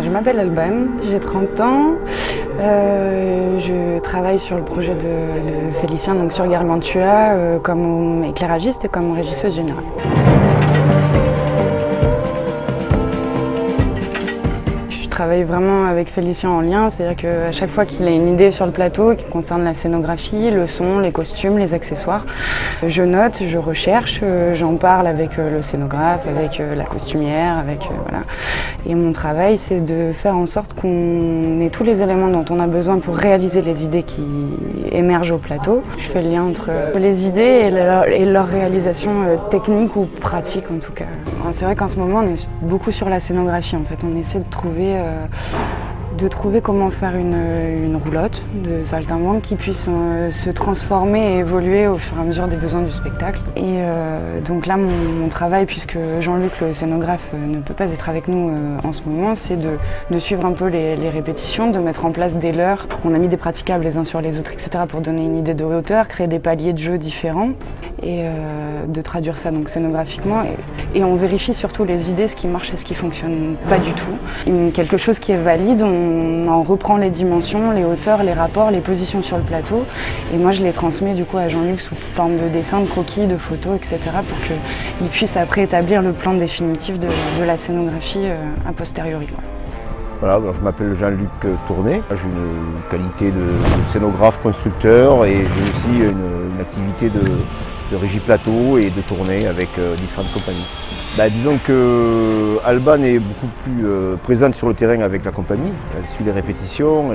Je m'appelle Alban, j'ai 30 ans. Je travaille sur le projet de Félicien, donc sur Gargantua, comme éclairagiste et comme régisseuse générale. Je travaille vraiment avec Félicien en lien, c'est-à-dire qu'à chaque fois qu'il a une idée sur le plateau qui concerne la scénographie, le son, les costumes, les accessoires, je note, je recherche, j'en parle avec le scénographe, avec la costumière, voilà. Et mon travail, c'est de faire en sorte qu'on ait tous les éléments dont on a besoin pour réaliser les idées qui émergent au plateau. Je fais le lien entre les idées et leur réalisation technique ou pratique en tout cas. C'est vrai qu'en ce moment, on est beaucoup sur la scénographie en fait. On essaie de trouver comment faire une roulotte de saltimbanque qui puisse se transformer et évoluer au fur et à mesure des besoins du spectacle. Et donc là, mon travail, puisque Jean-Luc, le scénographe, ne peut pas être avec nous en ce moment, c'est de suivre un peu les répétitions, de mettre en place des leurres. On a mis des praticables les uns sur les autres, etc. pour donner une idée de hauteur, créer des paliers de jeu différents et de traduire ça donc scénographiquement. Et on vérifie surtout les idées, ce qui marche et ce qui fonctionne pas du tout. Quelque chose qui est valide, on en reprend les dimensions, les hauteurs, les rapports, les positions sur le plateau. Et moi, je les transmets du coup à Jean-Luc sous forme de dessins, de croquis, de photos, etc. pour qu'il puisse après établir le plan définitif de la scénographie a posteriori. Voilà, je m'appelle Jean-Luc Tourné, j'ai une qualité de scénographe constructeur et j'ai aussi une activité de régie plateau et de tournée avec différentes compagnies. Disons que Alban est beaucoup plus présente sur le terrain avec la compagnie. Elle suit les répétitions,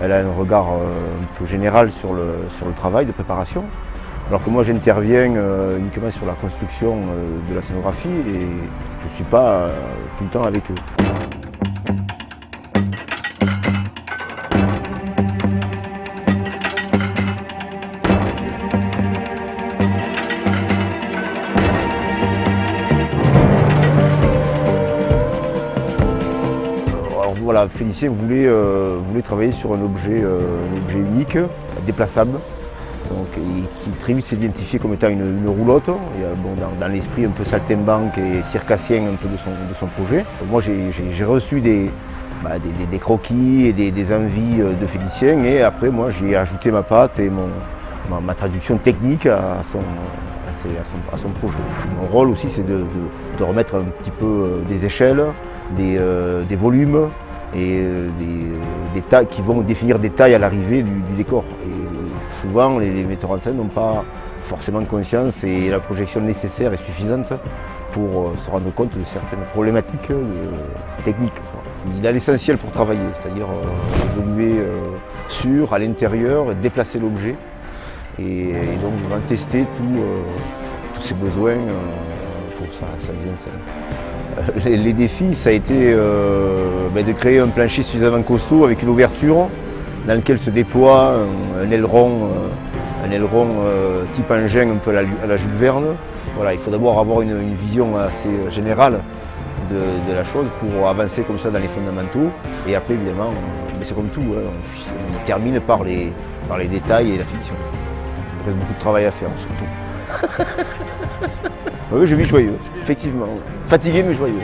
elle a un regard un peu général sur le travail de préparation. Alors que moi j'interviens uniquement sur la construction de la scénographie et je ne suis pas tout le temps avec eux. Voilà, Félicien voulait travailler sur un objet unique, déplaçable, donc, qui très vite s'est identifié comme étant une roulotte, et, dans l'esprit un peu saltimbanque et circassien un peu de son projet. Moi j'ai reçu des croquis et des envies de Félicien et après moi j'ai ajouté ma patte et ma traduction technique à son projet. Mon rôle aussi c'est de remettre un petit peu des échelles, des volumes, et des tailles qui vont définir des tailles à l'arrivée du décor. Et souvent, les metteurs en scène n'ont pas forcément conscience et la projection nécessaire est suffisante pour se rendre compte de certaines problématiques techniques. Il a l'essentiel pour travailler, c'est-à-dire évoluer à l'intérieur, déplacer l'objet et donc vraiment tester tous ses besoins pour sa mise en scène. Les défis, ça a été de créer un plancher suffisamment costaud avec une ouverture dans lequel se déploie un aileron type engin un peu à la Jules Verne. Voilà, il faut d'abord avoir une vision assez générale de la chose pour avancer comme ça dans les fondamentaux. Et après, évidemment, c'est comme tout, on termine par les détails et la finition. Il reste beaucoup de travail à faire surtout. Oui, je vis joyeux, effectivement. Fatigué mais joyeux.